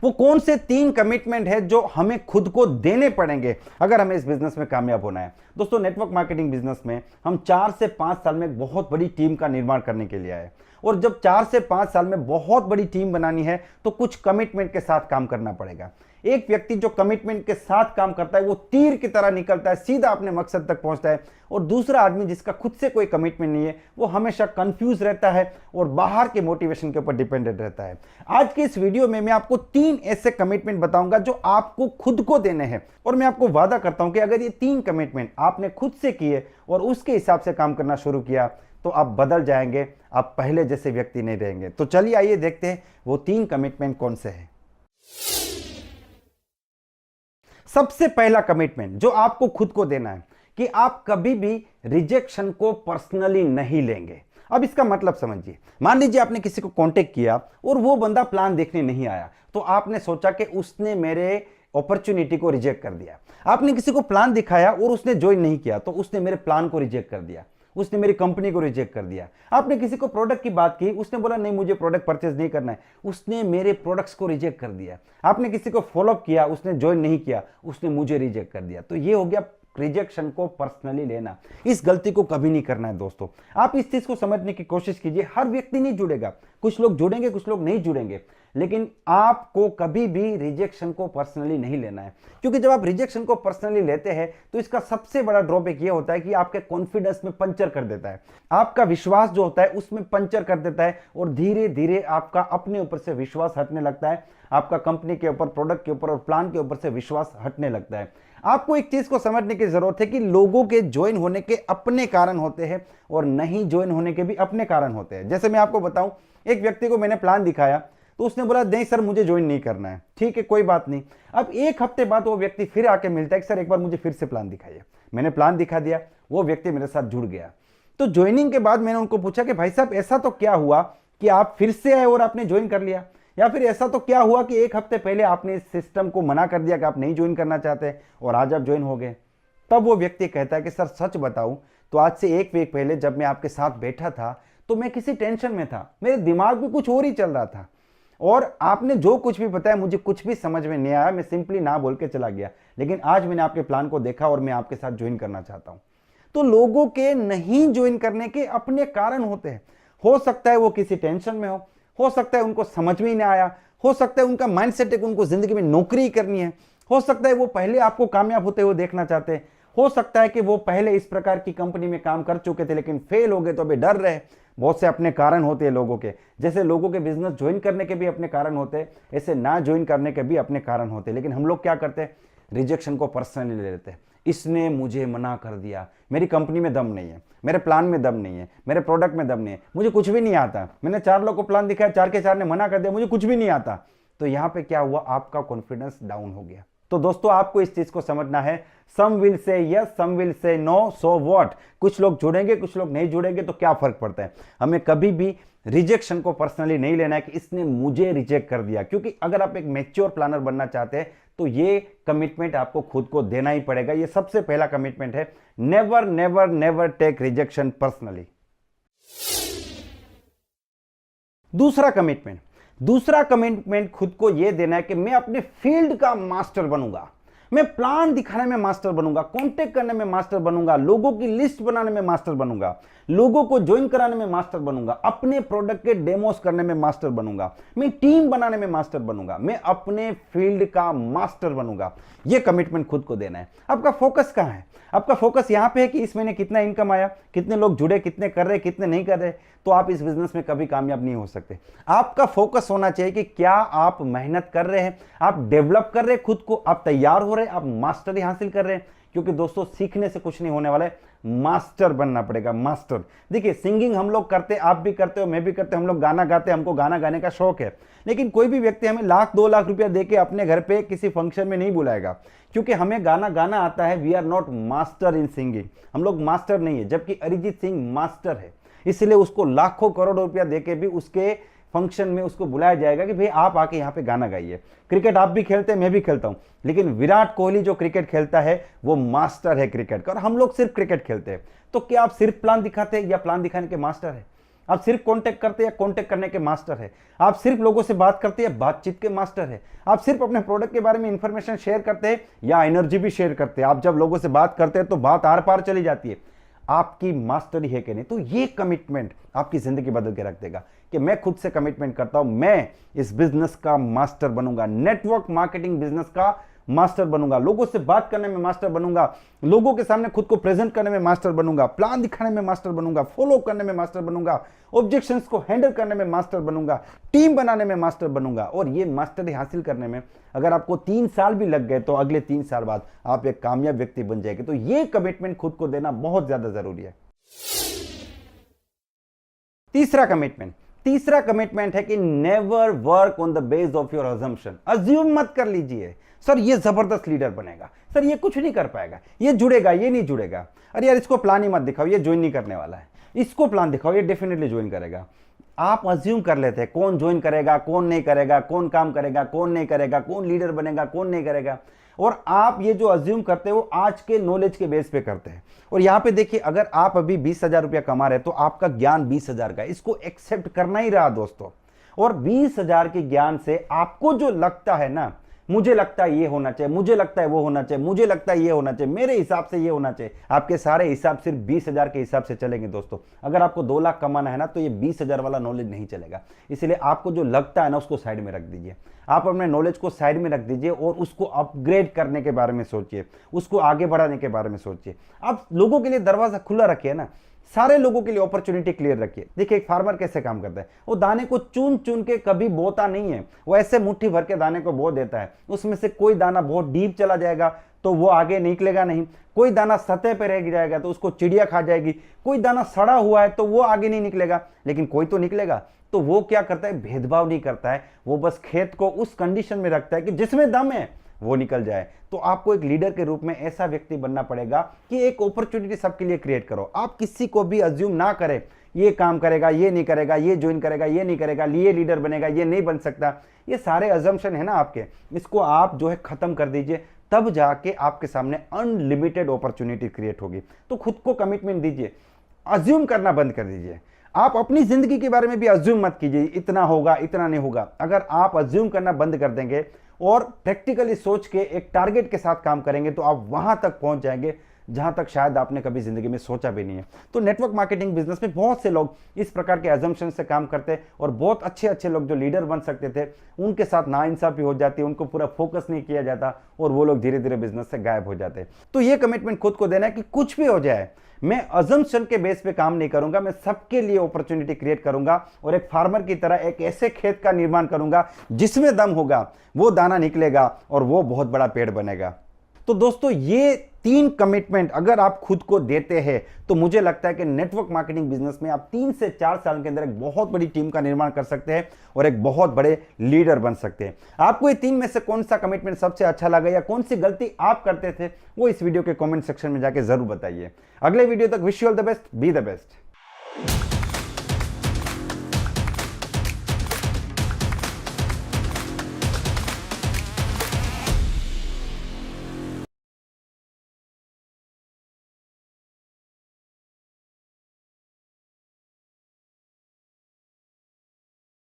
वो कौन से 3 कमिटमेंट है जो हमें खुद को देने पड़ेंगे अगर हमें इस बिजनेस में कामयाब होना है। दोस्तों, नेटवर्क मार्केटिंग बिजनेस में हम 4 से 5 साल में एक बहुत बड़ी टीम का निर्माण करने के लिए आए, और जब 4 से 5 साल में बहुत बड़ी टीम बनानी है तो कुछ कमिटमेंट के साथ काम करना पड़ेगा। एक व्यक्ति जो कमिटमेंट के साथ काम करता है वो तीर की तरह निकलता है, सीधा अपने मकसद तक पहुंचता है, और दूसरा आदमी जिसका खुद से कोई कमिटमेंट नहीं है वो हमेशा कंफ्यूज रहता है और बाहर के मोटिवेशन के ऊपर डिपेंडेंट रहता है। आज के इस वीडियो में मैं आपको 3 ऐसे कमिटमेंट बताऊंगा जो आपको खुद को देने हैं, और मैं आपको वादा करता हूं कि अगर ये 3 कमिटमेंट आपने खुद से किए और उसके हिसाब से काम करना शुरू किया तो आप बदल जाएंगे, आप पहले जैसे व्यक्ति नहीं रहेंगे। तो चलिए आइए देखते हैं वो 3 कमिटमेंट कौन से हैं। सबसे पहला कमिटमेंट जो आपको खुद को देना है कि आप कभी भी रिजेक्शन को पर्सनली नहीं लेंगे। अब इसका मतलब समझिए, मान लीजिए आपने किसी को कांटेक्ट किया और वो बंदा प्लान देखने नहीं आया, तो आपने सोचा कि उसने मेरे अपॉर्चुनिटी को रिजेक्ट कर दिया। आपने किसी को प्लान दिखाया और उसने ज्वाइन नहीं किया, तो उसने मेरे प्लान को रिजेक्ट कर दिया, उसने मेरी कंपनी को रिजेक्ट कर दिया। आपने किसी को प्रोडक्ट की बात की, उसने बोला नहीं मुझे प्रोडक्ट परचेज नहीं करना है, उसने मेरे प्रोडक्ट्स को रिजेक्ट कर दिया। आपने किसी को फॉलोअप किया, उसने ज्वाइन नहीं किया, उसने मुझे रिजेक्ट कर दिया। तो ये हो गया रिजेक्शन को पर्सनली लेना। इस गलती को कभी नहीं करना है दोस्तों। आप इस चीज को समझने की कोशिश कीजिए। हर व्यक्ति नहीं जुड़ेगा, कुछ लोग जुड़ेंगे, कुछ लोग नहीं जुड़ेंगे, लेकिन आपको कभी भी रिजेक्शन को पर्सनली नहीं लेना है, क्योंकि जब आप रिजेक्शन को पर्सनली लेते हैं तो इसका सबसे बड़ा ड्रॉबैक ये होता है कि आपके कॉन्फिडेंस में पंचर कर देता है, आपका विश्वास जो होता है उसमें पंचर कर देता है, और धीरे धीरे आपका अपने ऊपर से विश्वास हटने लगता है, आपका कंपनी के ऊपर, प्रोडक्ट के ऊपर और प्लान के ऊपर से विश्वास हटने लगता है। आपको एक चीज को समझने की जरूरत है कि लोगों के ज्वाइन होने के अपने कारण होते हैं और नहीं ज्वाइन होने के भी अपने कारण होते हैं। जैसे मैं आपको बताऊं, एक व्यक्ति को मैंने प्लान दिखाया तो उसने बोला नहीं सर मुझे ज्वाइन नहीं करना है। ठीक है, कोई बात नहीं। अब 1 हफ्ते बाद वो व्यक्ति फिर आके मिलता है कि सर एक बार मुझे फिर से प्लान दिखाइए। मैंने प्लान दिखा दिया, वो व्यक्ति मेरे साथ जुड़ गया। तो ज्वाइनिंग के बाद मैंने उनको पूछा कि भाई साहब ऐसा तो क्या हुआ कि आप फिर से आए और आपने ज्वाइन कर लिया, या फिर ऐसा तो क्या हुआ कि 1 हफ्ते पहले आपने इस सिस्टम को मना कर दिया कि आप नहीं ज्वाइन करना चाहते और आज आप ज्वाइन हो गए। तब वो व्यक्ति कहता है कि सर सच बताऊं तो आज से 1 वीक पहले जब मैं आपके साथ बैठा था तो मैं किसी टेंशन में था, मेरे दिमाग में कुछ और ही चल रहा था, और आपने जो कुछ भी बताया मुझे कुछ भी समझ में नहीं आया, मैं सिंपली ना बोल के चला गया, लेकिन आज मैंने आपके प्लान को देखा और मैं आपके साथ ज्वाइन करना चाहता हूं। तो लोगों के नहीं ज्वाइन करने के अपने कारण होते हैं। हो सकता है वो किसी टेंशन में हो सकता है उनको समझ में ही नहीं आया, हो सकता है उनका माइंडसेट है कि उनको जिंदगी में नौकरी करनी है, हो सकता है वो पहले आपको कामयाब होते हुए देखना चाहते हैं, हो सकता है कि वो पहले इस प्रकार की कंपनी में काम कर चुके थे लेकिन फेल हो गए तो अभी डर रहे। बहुत से अपने कारण होते हैं लोगों के। जैसे लोगों के बिजनेस ज्वाइन करने के भी अपने कारण होते हैं, ऐसे ना ज्वाइन करने के भी अपने कारण होते हैं। लेकिन हम लोग क्या करते हैं, रिजेक्शन को पर्सनली ले लेते हैं। इसने मुझे मना कर दिया, मेरी कंपनी में दम नहीं है, मेरे प्लान में दम नहीं है, मेरे प्रोडक्ट में दम नहीं है, मुझे कुछ भी नहीं आता, मैंने 4 लोगों को प्लान दिखाया, 4 के 4 ने मना कर दिया, मुझे कुछ भी नहीं आता। तो यहां पे क्या हुआ, आपका कॉन्फिडेंस डाउन हो गया। तो दोस्तों आपको इस चीज को समझना है, some will say yes, some will say no, so what. कुछ लोग जुड़ेंगे, कुछ लोग नहीं जुड़ेंगे, तो क्या फर्क पड़ता है। हमें कभी भी रिजेक्शन को पर्सनली नहीं लेना है कि इसने मुझे रिजेक्ट कर दिया, क्योंकि अगर आप एक मैच्योर प्लानर बनना चाहते हैं तो ये कमिटमेंट आपको खुद को देना ही पड़ेगा। ये सबसे पहला कमिटमेंट है, never never never take rejection personally. दूसरा कमिटमेंट खुद को यह देना है कि मैं अपने फील्ड का मास्टर बनूंगा, मैं प्लान दिखाने में मास्टर बनूंगा, कांटेक्ट करने में मास्टर बनूंगा, लोगों की लिस्ट बनाने में मास्टर बनूंगा, लोगों को ज्वाइन कराने में मास्टर बनूंगा, अपने प्रोडक्ट के डेमोस करने में मास्टर बनूंगा, मैं टीम बनाने में मास्टर बनूंगा, मैं अपने फील्ड का मास्टर बनूंगा। यह कमिटमेंट खुद को देना है। आपका फोकस कहां है? आपका फोकस यहां पे है कि इस महीने कितना इनकम आया, कितने लोग जुड़े, कितने कर रहे, कितने नहीं कर रहे, तो आप इस बिजनेस में कभी कामयाब नहीं हो सकते। आपका फोकस होना चाहिए कि क्या आप मेहनत कर रहे हैं, आप डेवलप कर रहे हैं खुद को, आप तैयार हो रहे हैं, आप मास्टरी हासिल कर रहे हैं। क्योंकि दोस्तों सीखने से कुछ नहीं होने वाला है, मास्टर बनना पड़ेगा, मास्टर। देखिए सिंगिंग हम लोग करते, आप भी करते हो, मैं भी करते, हम लोग गाना गाते, हमको गाना गाने का शौक है, लेकिन कोई भी व्यक्ति हमें 1,00,000 2 लाख रुपया देके अपने घर पे किसी फंक्शन में नहीं बुलाएगा, क्योंकि हमें गाना गाना आता है। We are not master in singing, हम लोग मास्टर नहीं है, जबकि अरिजीत सिंह मास्टर है। इसलिए उसको लाखों करोड़ों रुपया देके भी उसके फंक्शन में उसको बुलाया जाएगा कि भाई आप आके यहाँ पे गाना गाइए। क्रिकेट आप भी खेलते हैं, मैं भी खेलता हूँ, लेकिन विराट कोहली जो क्रिकेट खेलता है वो मास्टर है क्रिकेट का, और हम लोग सिर्फ क्रिकेट खेलते हैं। तो क्या आप सिर्फ प्लान दिखाते हैं या प्लान दिखाने के मास्टर है? आप सिर्फ कांटेक्ट करते हैं, कांटेक्ट करने के मास्टर है। आप सिर्फ लोगों से बात करते हैं, बातचीत के मास्टर है। आप सिर्फ अपने प्रोडक्ट के बारे में इंफॉर्मेशन शेयर करते हैं या एनर्जी भी शेयर करते हैं। आप जब लोगों से बात करते हैं तो बात आर पार चली जाती है। आपकी मास्टरी है कि नहीं? तो ये कमिटमेंट आपकी जिंदगी बदल के रख देगा कि मैं खुद से कमिटमेंट करता हूं, मैं इस बिजनेस का मास्टर बनूंगा, नेटवर्क मार्केटिंग बिजनेस का मास्टर बनूंगा, लोगों से बात करने में मास्टर बनूंगा, लोगों के सामने खुद को प्रेजेंट करने में मास्टर बनूंगा, प्लान दिखाने में मास्टर बनूंगा, फॉलो करने में मास्टर बनूंगा, ऑब्जेक्शंस को हैंडल करने में मास्टर बनूंगा, टीम बनाने में मास्टर बनूंगा। और ये मास्टरी हासिल करने में अगर आपको 3 साल भी लग गए तो अगले 3 साल बाद आप एक कामयाब व्यक्ति बन जाएंगे। तो ये कमिटमेंट खुद को देना बहुत ज्यादा जरूरी है। तीसरा कमिटमेंट है कि never work on the base of your assumption. Assume मत कर लीजिए सर ये जबरदस्त लीडर बनेगा, सर ये कुछ नहीं कर पाएगा, ये जुड़ेगा, ये नहीं जुड़ेगा, अरे यार इसको प्लान ही मत दिखाओ, ये ज्वाइन नहीं करने वाला है, इसको प्लान दिखाओ, ये डेफिनेटली ज्वाइन करेगा। आप अज्यूम कर लेते हैं कौन ज्वाइन करेगा, कौन नहीं करेगा, कौन काम करेगा, कौन नहीं करेगा, कौन लीडर बनेगा, कौन नहीं करेगा। और आप ये जो अज्यूम करते हो आज के नॉलेज के बेस पे करते हैं। और यहां पे देखिए, अगर आप अभी 20,000 रुपया कमा रहे हैं तो आपका ज्ञान 20,000 का है, इसको एक्सेप्ट करना ही रहा दोस्तों। और 20,000 के ज्ञान से आपको जो लगता है ना, मुझे लगता है ये होना चाहिए, मुझे लगता है वो होना चाहिए, मुझे लगता है ये होना चाहिए, मेरे हिसाब से ये होना चाहिए, आपके सारे हिसाब सिर्फ 20,000 के हिसाब से चलेंगे दोस्तों। अगर आपको 2 लाख कमाना है ना तो ये 20,000 वाला नॉलेज नहीं चलेगा। इसलिए आपको जो लगता है ना उसको साइड में रख दीजिए। आप अपने नॉलेज को साइड में रख दीजिए और उसको अपग्रेड करने के बारे में सोचिए, उसको आगे बढ़ाने के बारे में सोचिए। आप लोगों के लिए दरवाजा खुला रखिए ना, सारे लोगों के लिए अपॉर्चुनिटी क्लियर रखिए। देखिए एक फार्मर कैसे काम करता है, वो दाने को चुन चुन के कभी बोता नहीं है, वो ऐसे मुट्ठी भर के दाने को बो देता है। उसमें से कोई दाना बहुत डीप चला जाएगा तो वो आगे निकलेगा नहीं, कोई दाना सतह पे रह जाएगा तो उसको चिड़िया खा जाएगी, कोई दाना सड़ा हुआ है तो वो आगे नहीं निकलेगा, लेकिन कोई तो निकलेगा। तो वो क्या करता है, भेदभाव नहीं करता है, वो बस खेत को उस कंडीशन में रखता है कि जिसमें दम है वो निकल जाए। तो आपको एक लीडर के रूप में ऐसा व्यक्ति बनना पड़ेगा कि एक अपॉर्चुनिटी सबके लिए क्रिएट करो। आप किसी को भी अज्यूम ना करें ये काम करेगा, ये नहीं करेगा, ये ज्वाइन करेगा, ये नहीं करेगा, ये लीडर बनेगा, ये नहीं बन सकता। ये सारे अजम्पशन है ना आपके, इसको आप जो है खत्म कर दीजिए, तब जाके आपके सामने अनलिमिटेड अपॉर्चुनिटी क्रिएट होगी। तो खुद को कमिटमेंट दीजिए, अज्यूम करना बंद कर दीजिए। आप अपनी जिंदगी के बारे में भी अज्यूम मत कीजिए इतना होगा, इतना नहीं होगा। अगर आप अज्यूम करना बंद कर देंगे और प्रैक्टिकली सोच के एक टारगेट के साथ काम करेंगे तो आप वहां तक पहुंच जाएंगे जहां तक शायद आपने कभी जिंदगी में सोचा भी नहीं है। तो नेटवर्क मार्केटिंग बिजनेस में बहुत से लोग इस प्रकार के अजम्पशन से काम करते और बहुत अच्छे अच्छे लोग जो लीडर बन सकते थे उनके साथ नाइंसाफी हो जाती, उनको पूरा फोकस नहीं किया जाता और वो लोग धीरे धीरे बिजनेस से गायब हो जाते। तो ये कमिटमेंट खुद को देना है कि कुछ भी हो जाए मैं अजम्पशन के बेस पे काम नहीं करूंगा, मैं सबके लिए अपॉर्चुनिटी क्रिएट करूंगा और एक फार्मर की तरह एक ऐसे खेत का निर्माण करूंगा जिसमें दम होगा, वो दाना निकलेगा और वो बहुत बड़ा पेड़ बनेगा। तो दोस्तों ये 3 कमिटमेंट अगर आप खुद को देते हैं तो मुझे लगता है कि नेटवर्क मार्केटिंग बिजनेस में आप 3 से 4 साल के अंदर एक बहुत बड़ी टीम का निर्माण कर सकते हैं और एक बहुत बड़े लीडर बन सकते हैं। आपको ये 3 में से कौन सा कमिटमेंट सबसे अच्छा लगा या कौन सी गलती आप करते थे वो इस वीडियो के कमेंट सेक्शन में जाके जरूर बताइए। अगले वीडियो तक wish you all the best, be the best.